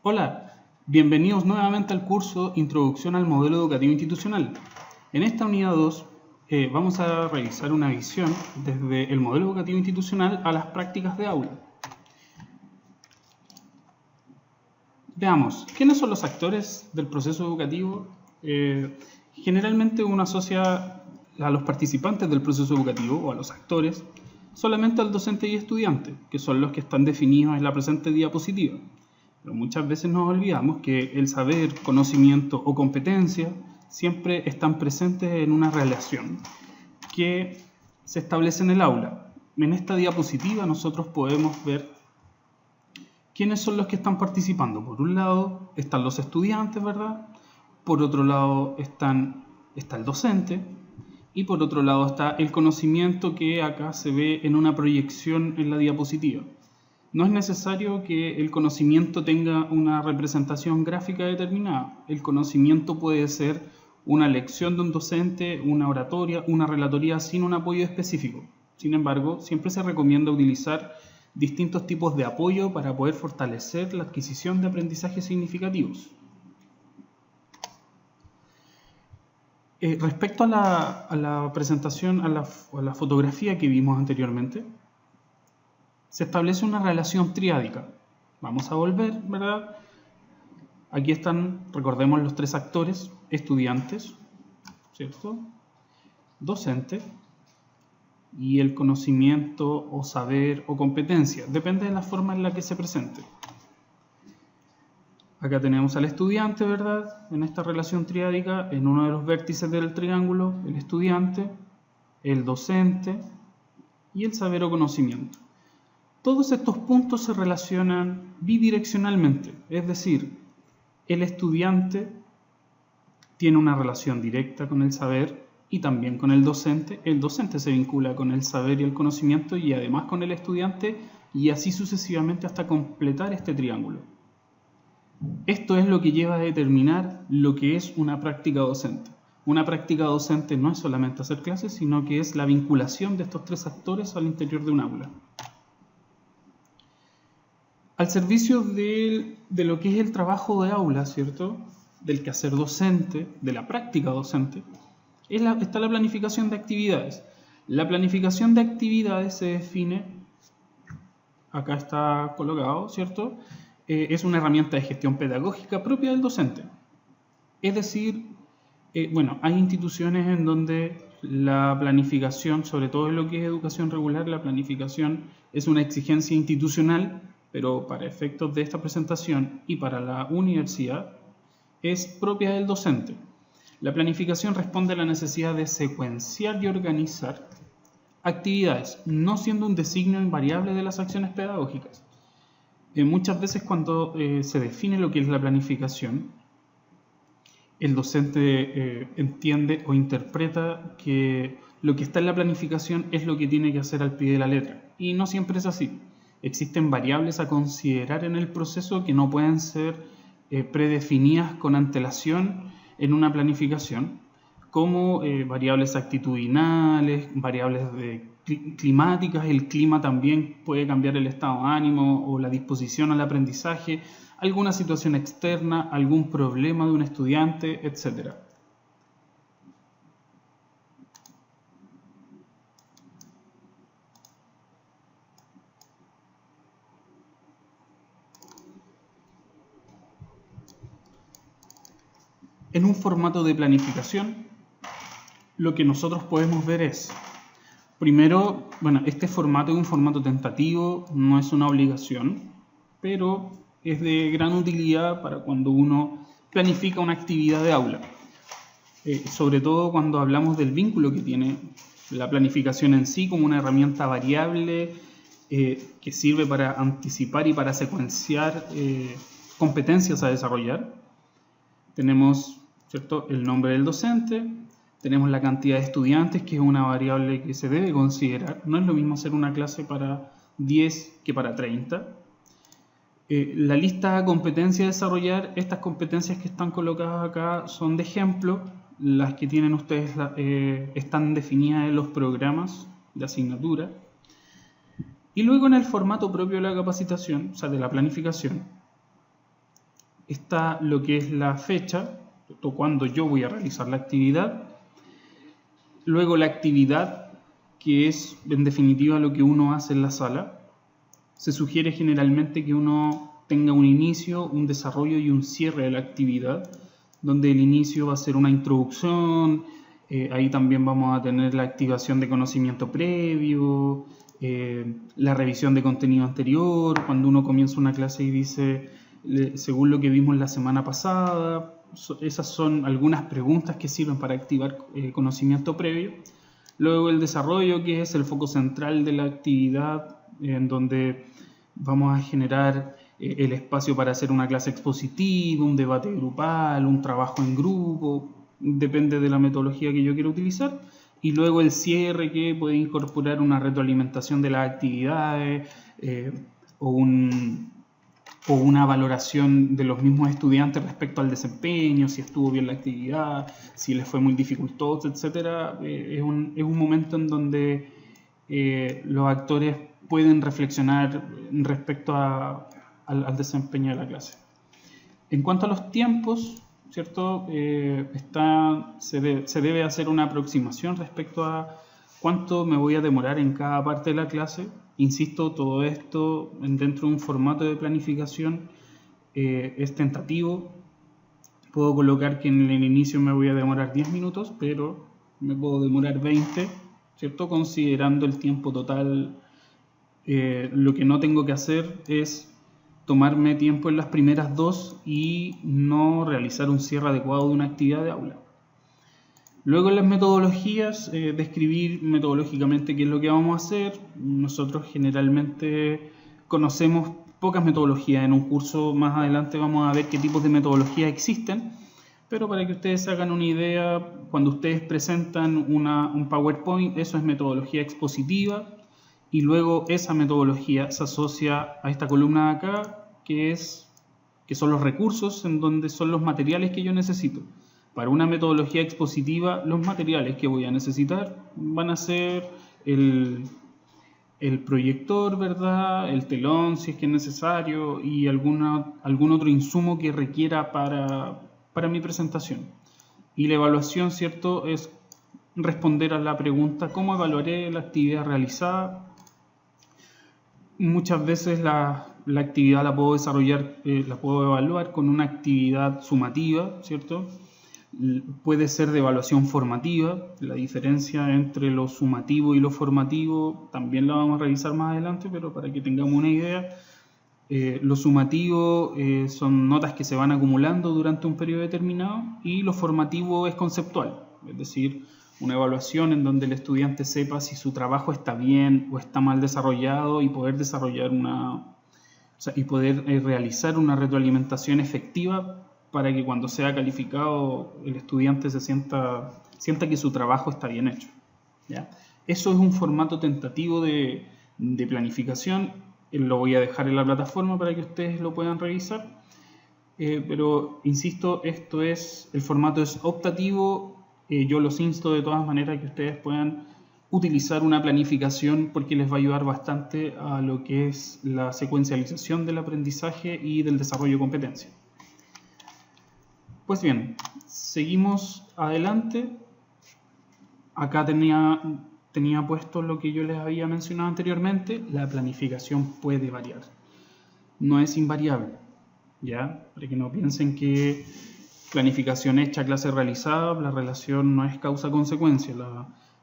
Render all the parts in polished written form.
Hola, bienvenidos nuevamente al curso Introducción al Modelo Educativo Institucional. En esta unidad 2 vamos a revisar una visión desde el modelo educativo institucional a las prácticas de aula. Veamos, ¿quiénes son los actores del proceso educativo? Generalmente uno asocia a los participantes del proceso educativo o a los actores solamente al docente y estudiante, que son los que están definidos en la presente diapositiva. Pero muchas veces nos olvidamos que el saber, conocimiento o competencia siempre están presentes en una relación que se establece en el aula. En esta diapositiva nosotros podemos ver quiénes son los que están participando. Por un lado están los estudiantes, ¿verdad? Por otro lado está el docente y por otro lado está el conocimiento que acá se ve en una proyección en la diapositiva. No es necesario que el conocimiento tenga una representación gráfica determinada. El conocimiento puede ser una lección de un docente, una oratoria, una relatoría sin un apoyo específico. Sin embargo, siempre se recomienda utilizar distintos tipos de apoyo para poder fortalecer la adquisición de aprendizajes significativos. Respecto a la presentación, a la fotografía que vimos anteriormente, se establece una relación triádica. Vamos a volver, ¿verdad? Aquí están, recordemos, los tres actores: estudiantes, ¿cierto? Docente y el conocimiento o saber o competencia. Depende de la forma en la que se presente. Acá tenemos al estudiante, ¿verdad? En esta relación triádica, en uno de los vértices del triángulo, el estudiante, el docente y el saber o conocimiento. Todos estos puntos se relacionan bidireccionalmente, es decir, el estudiante tiene una relación directa con el saber y también con el docente se vincula con el saber y el conocimiento y además con el estudiante y así sucesivamente hasta completar este triángulo. Esto es lo que lleva a determinar lo que es una práctica docente. Una práctica docente no es solamente hacer clases, sino que es la vinculación de estos tres actores al interior de un aula. Al servicio de lo que es el trabajo de aula, ¿cierto? Del quehacer docente, de la práctica docente, está la planificación de actividades. La planificación de actividades se define, acá está colocado, ¿cierto? Es una herramienta de gestión pedagógica propia del docente. Es decir, hay instituciones en donde la planificación, sobre todo en lo que es educación regular, la planificación es una exigencia institucional, pero para efectos de esta presentación y para la universidad es propia del docente. La planificación responde a la necesidad de secuenciar y organizar actividades, no siendo un designio invariable de las acciones pedagógicas. Muchas veces cuando se define lo que es la planificación, el docente entiende o interpreta que lo que está en la planificación es lo que tiene que hacer al pie de la letra, y no siempre es así. Existen variables a considerar en el proceso que no pueden ser predefinidas con antelación en una planificación, como variables actitudinales, variables climáticas. El clima también puede cambiar el estado de ánimo o la disposición al aprendizaje, alguna situación externa, algún problema de un estudiante, etc. En un formato de planificación, lo que nosotros podemos ver es, primero, este formato es un formato tentativo, no es una obligación, pero es de gran utilidad para cuando uno planifica una actividad de aula. Sobre todo cuando hablamos del vínculo que tiene la planificación en sí como una herramienta variable que sirve para anticipar y para secuenciar competencias a desarrollar. Tenemos, ¿cierto?, el nombre del docente, tenemos la cantidad de estudiantes, que es una variable que se debe considerar. No es lo mismo hacer una clase para 10 que para 30. La lista de competencias a desarrollar, estas competencias que están colocadas acá son de ejemplo. Las que tienen ustedes están definidas en los programas de asignatura. Y luego en el formato propio de la capacitación, o sea, de la planificación, está lo que es la fecha, cuando yo voy a realizar la actividad. Luego la actividad, que es en definitiva lo que uno hace en la sala. Se sugiere generalmente que uno tenga un inicio, un desarrollo y un cierre de la actividad, donde el inicio va a ser una introducción, ahí también vamos a tener la activación de conocimiento previo, la revisión de contenido anterior, cuando uno comienza una clase y dice, según lo que vimos la semana pasada, esas son algunas preguntas que sirven para activar conocimiento previo. Luego el desarrollo, que es el foco central de la actividad, en donde vamos a generar el espacio para hacer una clase expositiva, un debate grupal, un trabajo en grupo, depende de la metodología que yo quiera utilizar. Y luego el cierre, que puede incorporar una retroalimentación de las actividades o una valoración de los mismos estudiantes respecto al desempeño, si estuvo bien la actividad, si les fue muy dificultosa, etc. Es un momento en donde los actores pueden reflexionar respecto al desempeño de la clase. En cuanto a los tiempos, ¿cierto? Se debe hacer una aproximación respecto a cuánto me voy a demorar en cada parte de la clase. Insisto, todo esto dentro de un formato de planificación es tentativo. Puedo colocar que en el inicio me voy a demorar 10 minutos, pero me puedo demorar 20, ¿cierto? Considerando el tiempo total. Lo que no tengo que hacer es tomarme tiempo en las primeras dos y no realizar un cierre adecuado de una actividad de aula. Luego en las metodologías, describir metodológicamente qué es lo que vamos a hacer. Nosotros generalmente conocemos pocas metodologías. En un curso más adelante vamos a ver qué tipos de metodologías existen, pero para que ustedes se hagan una idea, cuando ustedes presentan un PowerPoint, eso es metodología expositiva. Y luego esa metodología se asocia a esta columna de acá, que son los recursos, en donde son los materiales que yo necesito. Para una metodología expositiva, los materiales que voy a necesitar van a ser el proyector, ¿verdad? El telón, si es que es necesario, y algún otro insumo que requiera para mi presentación. Y la evaluación, ¿cierto?, es responder a la pregunta, ¿cómo evaluaré la actividad realizada? Muchas veces la actividad la puedo desarrollar, la puedo evaluar con una actividad sumativa, ¿cierto? Puede ser de evaluación formativa. La diferencia entre lo sumativo y lo formativo también la vamos a revisar más adelante, pero para que tengamos una idea, lo sumativo son notas que se van acumulando durante un periodo determinado, y lo formativo es conceptual, es decir, una evaluación en donde el estudiante sepa si su trabajo está bien o está mal desarrollado, y poder desarrollar realizar una retroalimentación efectiva para que cuando sea calificado el estudiante sienta que su trabajo está bien hecho, ¿ya? Eso es un formato tentativo de planificación. Lo voy a dejar en la plataforma para que ustedes lo puedan revisar. Pero insisto, el formato es optativo. Yo los insto de todas maneras a que ustedes puedan utilizar una planificación, porque les va a ayudar bastante a lo que es la secuencialización del aprendizaje y del desarrollo de competencia. Pues bien, seguimos adelante. Acá tenía puesto lo que yo les había mencionado anteriormente. La planificación puede variar, no es invariable, ¿ya? Para que no piensen que planificación hecha, clase realizada, la relación no es causa-consecuencia.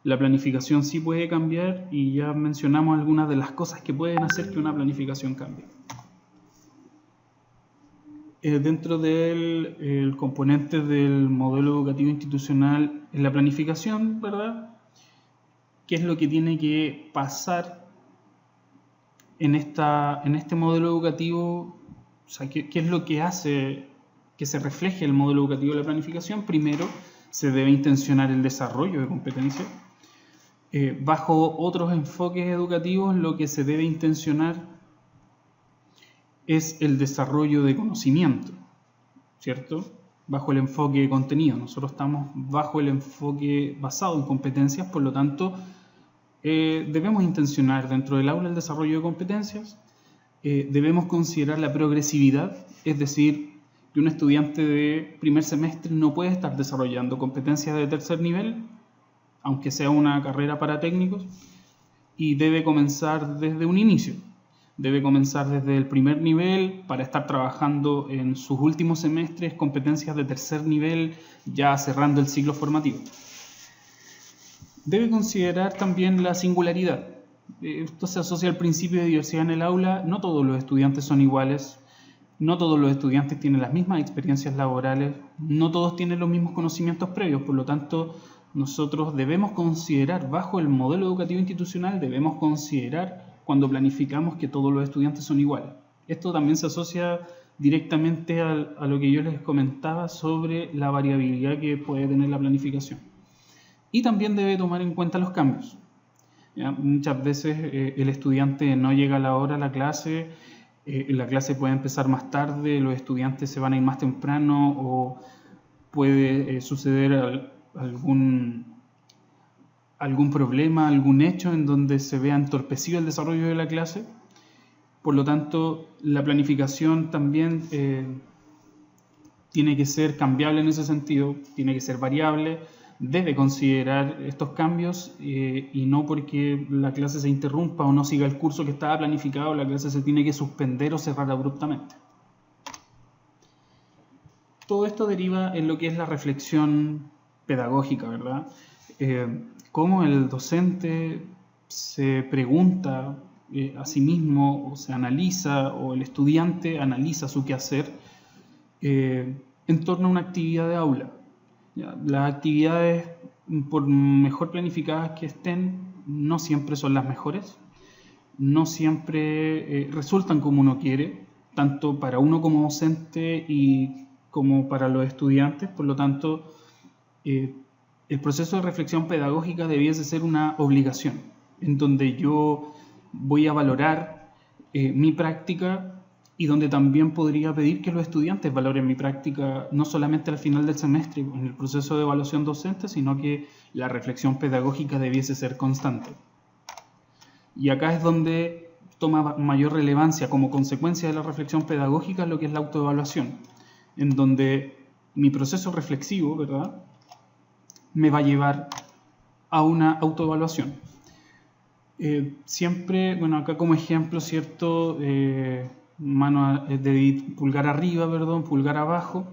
La planificación sí puede cambiar, y ya mencionamos algunas de las cosas que pueden hacer que una planificación cambie. Dentro del componente del modelo educativo institucional en la planificación, ¿verdad? ¿Qué es lo que tiene que pasar en este modelo educativo? O sea, ¿qué es lo que hace que se refleje el modelo educativo de la planificación? Primero, se debe intencionar el desarrollo de competencias. Bajo otros enfoques educativos, lo que se debe intencionar es el desarrollo de conocimiento, ¿cierto? Bajo el enfoque de contenido. Nosotros estamos bajo el enfoque basado en competencias, por lo tanto, debemos intencionar dentro del aula el desarrollo de competencias. Debemos considerar la progresividad, es decir, que un estudiante de primer semestre no puede estar desarrollando competencias de tercer nivel, aunque sea una carrera para técnicos, y debe comenzar desde un inicio. Debe comenzar desde el primer nivel para estar trabajando en sus últimos semestres competencias de tercer nivel, ya cerrando el ciclo formativo. Debe considerar también la singularidad. Esto se asocia al principio de diversidad en el aula. No todos los estudiantes son iguales, no todos los estudiantes tienen las mismas experiencias laborales, no todos tienen los mismos conocimientos previos, por lo tanto, nosotros debemos considerar, bajo el modelo educativo institucional, debemos considerar cuando planificamos que todos los estudiantes son iguales. Esto también se asocia directamente a lo que yo les comentaba sobre la variabilidad que puede tener la planificación. Y también debe tomar en cuenta los cambios. ¿Ya? Muchas veces el estudiante no llega a la hora a la clase puede empezar más tarde, los estudiantes se van a ir más temprano o puede suceder algún problema, algún hecho en donde se vea entorpecido el desarrollo de la clase. Por lo tanto, la planificación también tiene que ser cambiable en ese sentido, tiene que ser variable, debe considerar estos cambios y no porque la clase se interrumpa o no siga el curso que estaba planificado, la clase se tiene que suspender o cerrar abruptamente. Todo esto deriva en lo que es la reflexión pedagógica, ¿verdad? Cómo el docente se pregunta a sí mismo o se analiza o el estudiante analiza su quehacer en torno a una actividad de aula. ¿Ya? Las actividades, por mejor planificadas que estén, no siempre son las mejores, no siempre resultan como uno quiere, tanto para uno como docente y como para los estudiantes. Por lo tanto, el proceso de reflexión pedagógica debiese ser una obligación, en donde yo voy a valorar mi práctica y donde también podría pedir que los estudiantes valoren mi práctica no solamente al final del semestre en el proceso de evaluación docente, sino que la reflexión pedagógica debiese ser constante. Y acá es donde toma mayor relevancia como consecuencia de la reflexión pedagógica lo que es la autoevaluación, en donde mi proceso reflexivo, ¿verdad?, me va a llevar a una autoevaluación. Siempre, bueno, acá como ejemplo, ¿cierto?, mano de pulgar arriba, perdón, pulgar abajo,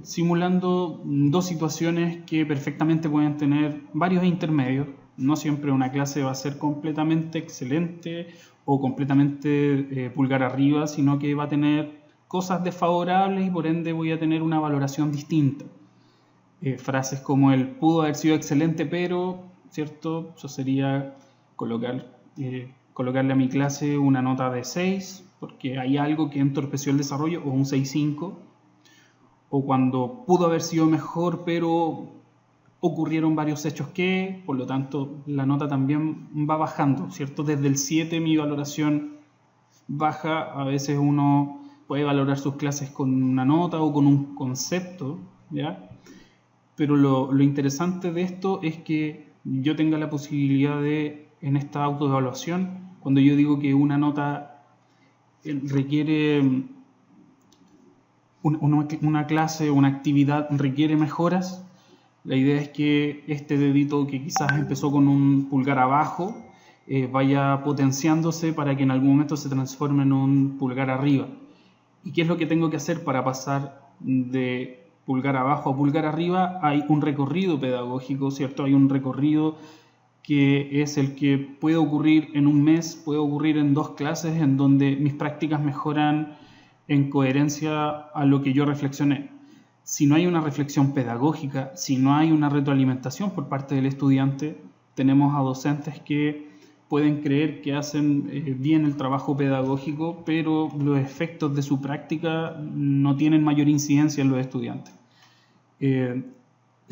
simulando dos situaciones que perfectamente pueden tener varios intermedios. No siempre una clase va a ser completamente excelente o completamente pulgar arriba, sino que va a tener cosas desfavorables y por ende voy a tener una valoración distinta. Frases como el pudo haber sido excelente, pero, ¿cierto? Eso sería colocarle a mi clase una nota de 6, porque hay algo que entorpeció el desarrollo, o un 6.5, o cuando pudo haber sido mejor, pero ocurrieron varios hechos que, por lo tanto, la nota también va bajando, ¿cierto? Desde el 7 mi valoración baja, a veces uno puede valorar sus clases con una nota o con un concepto, ¿ya? Pero lo interesante de esto es que yo tenga la posibilidad de, en esta autoevaluación, cuando yo digo que una nota requiere, una clase, una actividad requiere mejoras, la idea es que este dedito que quizás empezó con un pulgar abajo vaya potenciándose para que en algún momento se transforme en un pulgar arriba. ¿Y qué es lo que tengo que hacer para pasar de pulgar abajo a pulgar arriba? Hay un recorrido pedagógico, ¿cierto? Hay un recorrido que es el que puede ocurrir en un mes, puede ocurrir en 2 clases, en donde mis prácticas mejoran en coherencia a lo que yo reflexioné. Si no hay una reflexión pedagógica, si no hay una retroalimentación por parte del estudiante, tenemos a docentes que pueden creer que hacen bien el trabajo pedagógico, pero los efectos de su práctica no tienen mayor incidencia en los estudiantes. En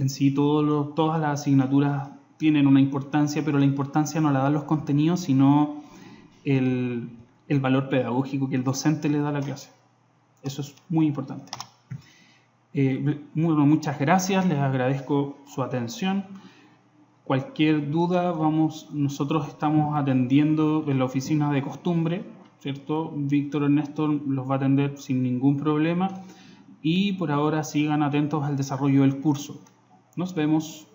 sí, todas las asignaturas tienen una importancia, pero la importancia no la dan los contenidos, sino el valor pedagógico que el docente le da a la clase. Eso es muy importante. Muchas gracias, les agradezco su atención. Cualquier duda, nosotros estamos atendiendo en la oficina de costumbre, ¿cierto? Víctor Ernesto los va a atender sin ningún problema. y por ahora sigan atentos al desarrollo del curso. Nos vemos.